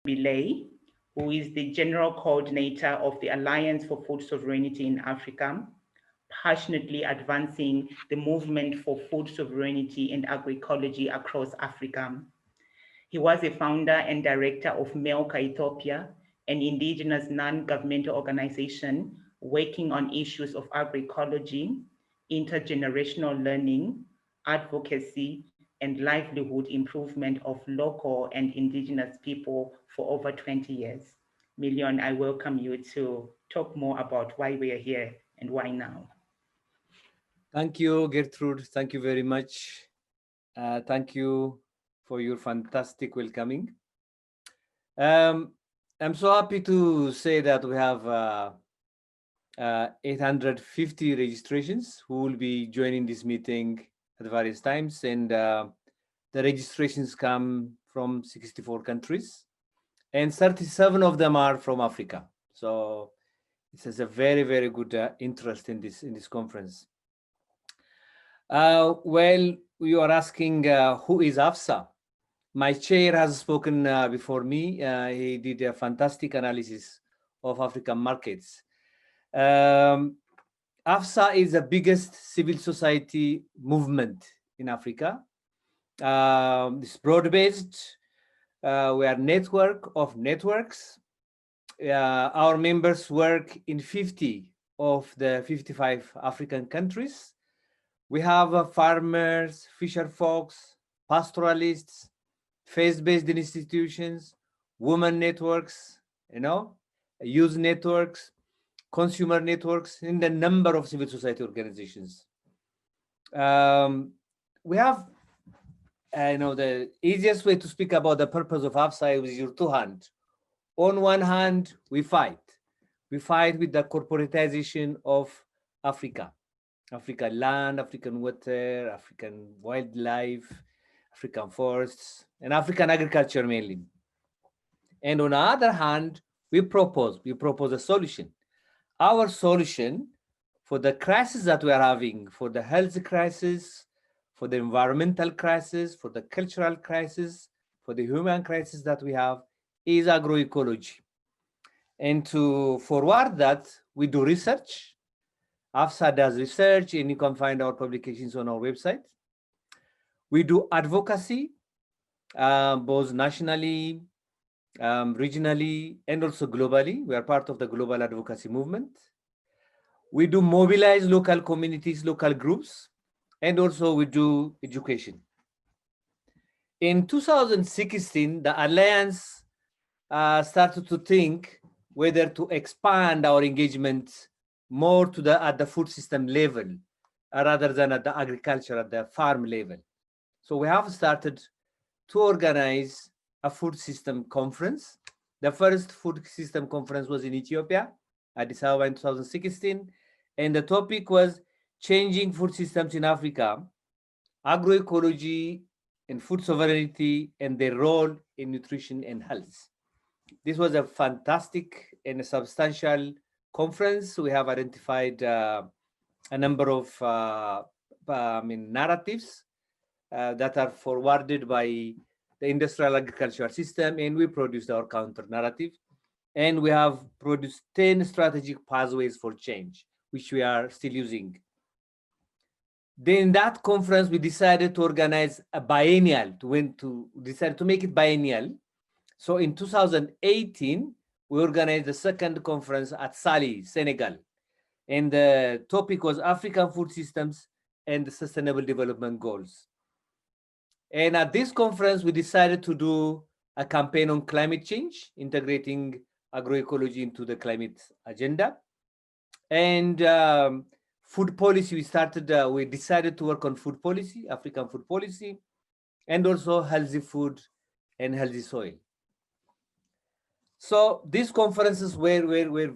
Belay, who is the General Coordinator of the Alliance for Food Sovereignty in Africa, passionately advancing the movement for food sovereignty and agroecology across Africa. He was a founder and director of Milk Ethiopia, an indigenous non-governmental organization working on issues of agroecology, intergenerational learning, advocacy, and livelihood improvement of local and indigenous people for over 20 years. Million, I welcome you to talk more about why we are here and why now. Thank you, Gertrude. Thank you very much. Thank you for your fantastic welcoming. I'm so happy to say that we have 850 registrations who will be joining this meeting at various times, and the registrations come from 64 countries, and 37 of them are from Africa. So it is a very, very good interest in this conference. Well, you are asking who is AFSA? My chair has spoken before me. He did a fantastic analysis of African markets. AFSA is the biggest civil society movement in Africa. It's broad-based. We are a network of networks. Our members work in 50 of the 55 African countries. We have farmers, fisher folks, pastoralists, faith-based institutions, women networks, youth networks, consumer networks, and a number of civil society organizations. We have, the easiest way to speak about the purpose of AFSA is your two hands. On one hand, we fight. We fight with the corporatization of Africa. African land, African water, African wildlife, African forests, and African agriculture mainly. And on the other hand, we propose a solution. Our solution for the crisis that we are having, for the health crisis, for the environmental crisis, for the cultural crisis, for the human crisis that we have, is agroecology. And to forward that, we do research. AFSA does research, and you can find our publications on our website. We do advocacy, both nationally, regionally, and also globally. We are part of the global advocacy movement. We do mobilize local communities, local groups, and also we do education. In 2016, the Alliance started to think whether to expand our engagement more to at the food system level rather than at the agriculture, at the farm level. So we have started to organize a food system conference. The first food system conference was in Ethiopia, Addis Ababa in 2016. And the topic was changing food systems in Africa, agroecology and food sovereignty, and their role in nutrition and health. This was a fantastic and a substantial conference. We have identified a number of narratives that are forwarded by the industrial agricultural system, and we produced our counter narrative. And we have produced 10 strategic pathways for change, which we are still using. Then in that conference, we decided to organize a biennial, decided to make it biennial. So in 2018, we organized the second conference at Sali, Senegal. And the topic was African food systems and the Sustainable Development Goals. And at this conference, we decided to do a campaign on climate change, integrating agroecology into the climate agenda. And food policy, we decided to work on food policy, African food policy, and also healthy food and healthy soil. So these conferences were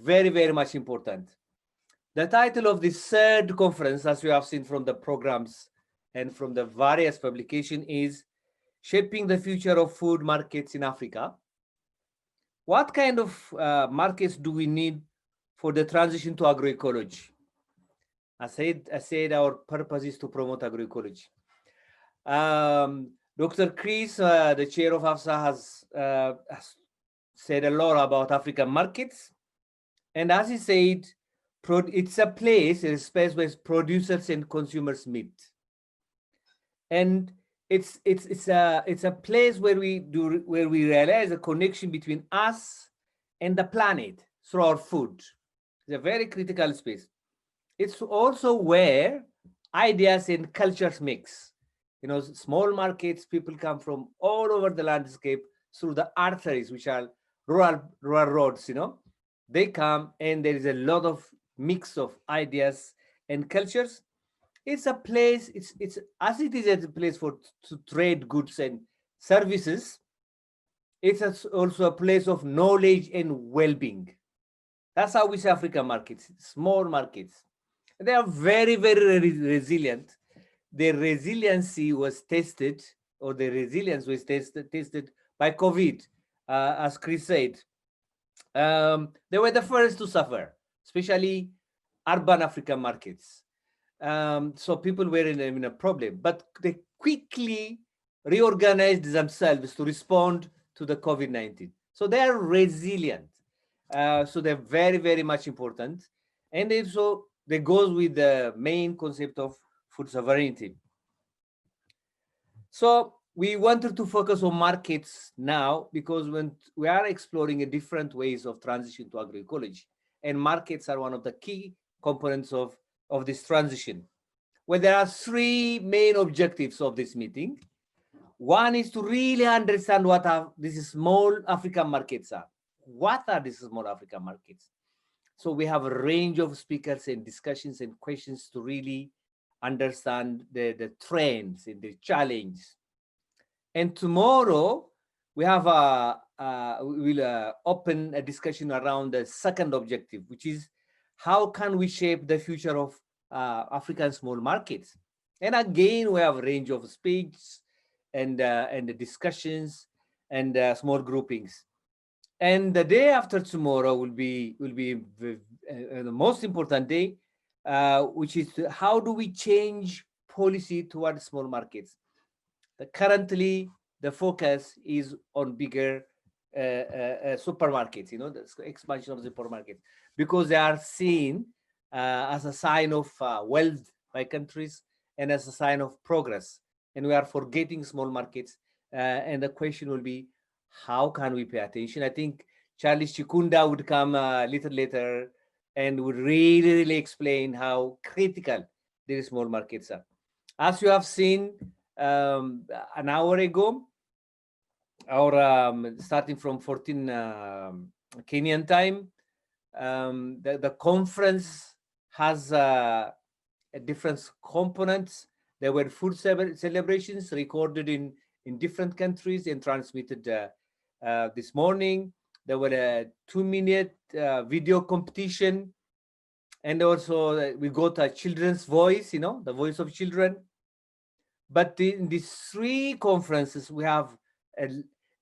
very, very much important. The title of this third conference, as you have seen from the programs and from the various publications, is Shaping the Future of Food Markets in Africa. What kind of markets do we need for the transition to agroecology? I said our purpose is to promote agroecology. Dr. Chris, the chair of AFSA, has said a lot about African markets. And as he said, it's a place, a space where producers and consumers meet. And it's a place where we realize a connection between us and the planet through our food. It's a very critical space. It's also where ideas and cultures mix. You know, small markets, people come from all over the landscape through the arteries, which are rural roads, you know. They come and there is a lot of mix of ideas and cultures. It's a place, it's as it is a place for to trade goods and services, it's also a place of knowledge and well-being. That's how we see African markets, small markets. They are very, very resilient. Their resiliency was tested, or the resilience was tested by COVID, as Chris said. They were the first to suffer, especially urban African markets. So people were in a problem, but they quickly reorganized themselves to respond to the COVID-19. So they are resilient. So they're very, very much important. And also they goes with the main concept of food sovereignty. So we wanted to focus on markets now because when we are exploring different ways of transition to agroecology, and markets are one of the key components of this transition. Well, there are three main objectives of this meeting. One is to really understand what these small African markets are. What are these small African markets? So we have a range of speakers and discussions and questions to really understand the trends and the challenge. And tomorrow we have we'll open a discussion around the second objective, which is how can we shape the future of African small markets? And again, we have a range of speeches and the discussions and small groupings. And the day after tomorrow will be the most important day, which is how do we change policy towards small markets? Currently, the focus is on bigger supermarkets, you know, the expansion of the supermarkets, because they are seen as a sign of wealth by countries and as a sign of progress. And we are forgetting small markets. And the question will be, how can we pay attention? I think Charlie Chikunda would come a little later and would really explain how critical these small markets are. As you have seen an hour ago, or starting from 14 Kenyan time, the conference has different components. There were food celebrations recorded in different countries and transmitted this morning. There were a 2-minute video competition. And also we got a children's voice, you know, the voice of children. But in these three conferences, we have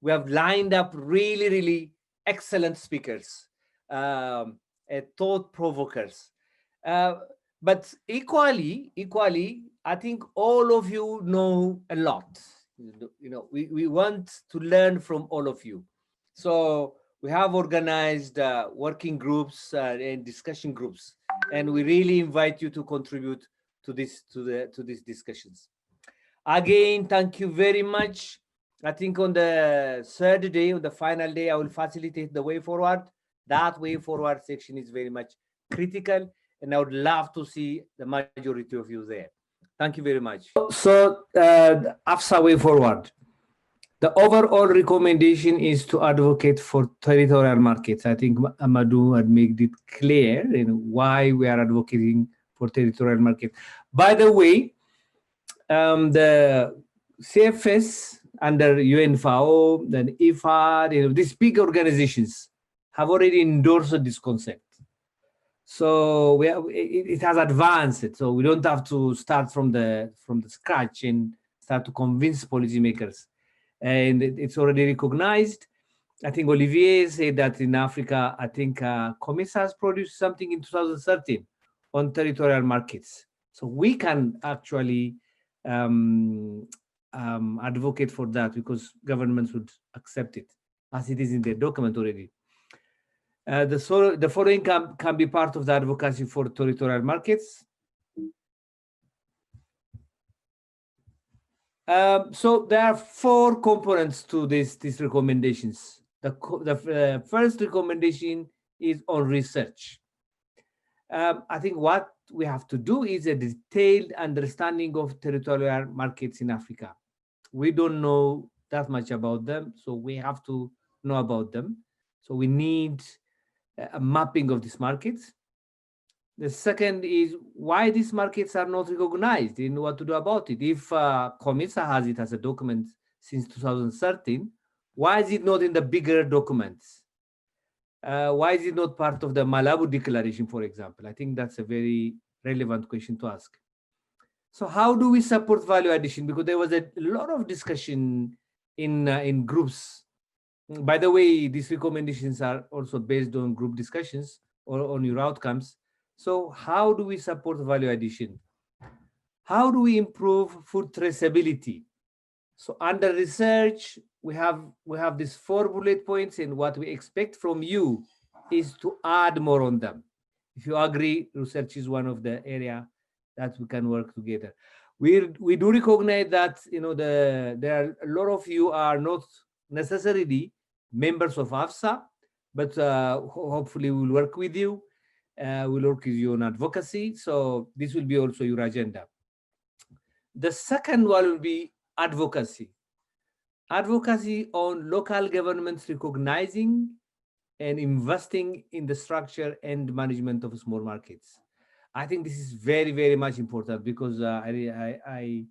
lined up really excellent speakers, thought provokers. But equally, I think all of you know a lot. You know, we want to learn from all of you. So we have organized working groups and discussion groups, and we really invite you to contribute to these discussions. Again, thank you very much. I think on the third day, on the final day, I will facilitate the way forward. That way forward section is very much critical, and I would love to see the majority of you there. Thank you very much. So, AFSA way forward. The overall recommendation is to advocate for territorial markets. I think Amadou had made it clear why we are advocating for territorial markets. By the way, the CFS under UNFAO, then IFAD, these big organizations have already endorsed this concept. So it has advanced. So we don't have to start from the scratch and start to convince policymakers. And it's already recognized. I think Olivier said that in Africa, I think COMESA has produced something in 2013 on territorial markets. So we can actually advocate for that because governments would accept it. as it is in the document already. The following can be part of the advocacy for territorial markets. So there are 4 components to these recommendations. The first recommendation is on research. I think what we have to do is a detailed understanding of territorial markets in Africa. We don't know that much about them, so we have to know about them. So we need a mapping of these markets. The second is why these markets are not recognized and what to do about it. If COMISA has it as a document since 2013, why is it not in the bigger documents? Why is it not part of the Malabo Declaration, for example? I think that's a very relevant question to ask. So how do we support value addition? Because there was a lot of discussion in groups. By the way, these recommendations are also based on group discussions or on your outcomes. So how do we support value addition? How do we improve food traceability? So under research, we have these 4 bullet points, and what we expect from you is to add more on them. If you agree, research is one of the area that we can work together. We do recognize that there are a lot of you are not necessarily members of AFSA, but hopefully we'll work with you. We'll work with you on advocacy. So this will be also your agenda. The second one will be advocacy. Advocacy on local governments recognizing and investing in the structure and management of small markets. I think this is very, very much important because I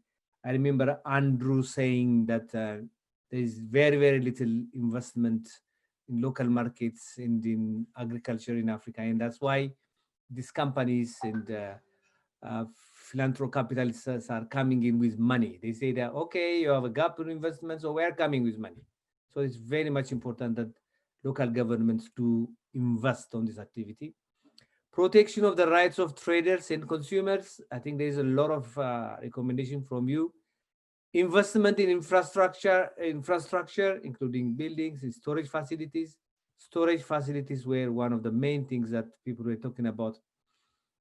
remember Andrew saying that there is very, very little investment in local markets and in agriculture in Africa. And that's why these companies and philanthropic capitalists are coming in with money. They say that, okay, you have a gap in investment, so we're coming with money. So it's very much important that local governments do invest on this activity. Protection of the rights of traders and consumers. I think there's a lot of recommendation from you. Investment in infrastructure, including buildings and storage facilities. Storage facilities were one of the main things that people were talking about.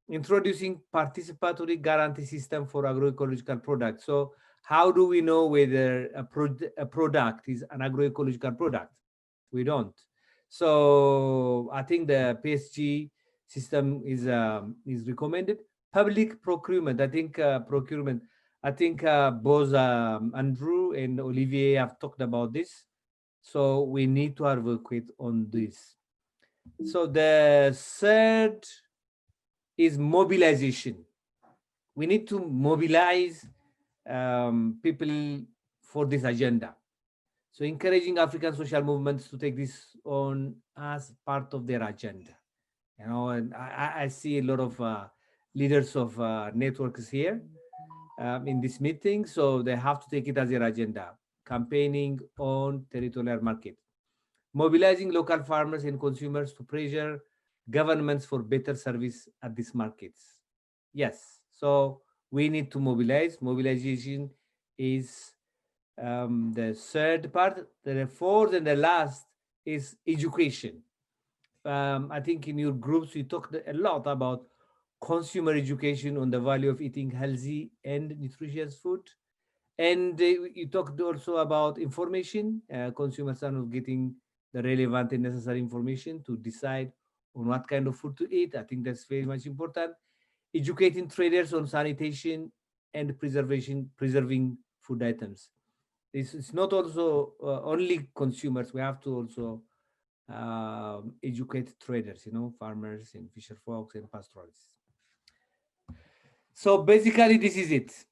Introducing participatory guarantee system for agroecological products. So how do we know whether a product is an agroecological product? We don't. So I think the PSG system is recommended. Public procurement. I think both Andrew and Olivier have talked about this. So we need to advocate on this. So the third is mobilization. We need to mobilize people for this agenda. So encouraging African social movements to take this on as part of their agenda. And I see a lot of leaders of networks here in this meeting, so they have to take it as their agenda. Campaigning on territorial market. Mobilizing local farmers and consumers to pressure governments for better service at these markets. Yes, so we need to mobilize. Mobilization is the third part. The fourth and the last is education. I think in your groups, we talked a lot about consumer education on the value of eating healthy and nutritious food. And you talked also about information. Consumers are not getting the relevant and necessary information to decide on what kind of food to eat. I think that's very much important. Educating traders on sanitation and preserving food items. It's not also only consumers. We have to also educate traders, farmers and fisher folks and pastoralists. So basically, this is it.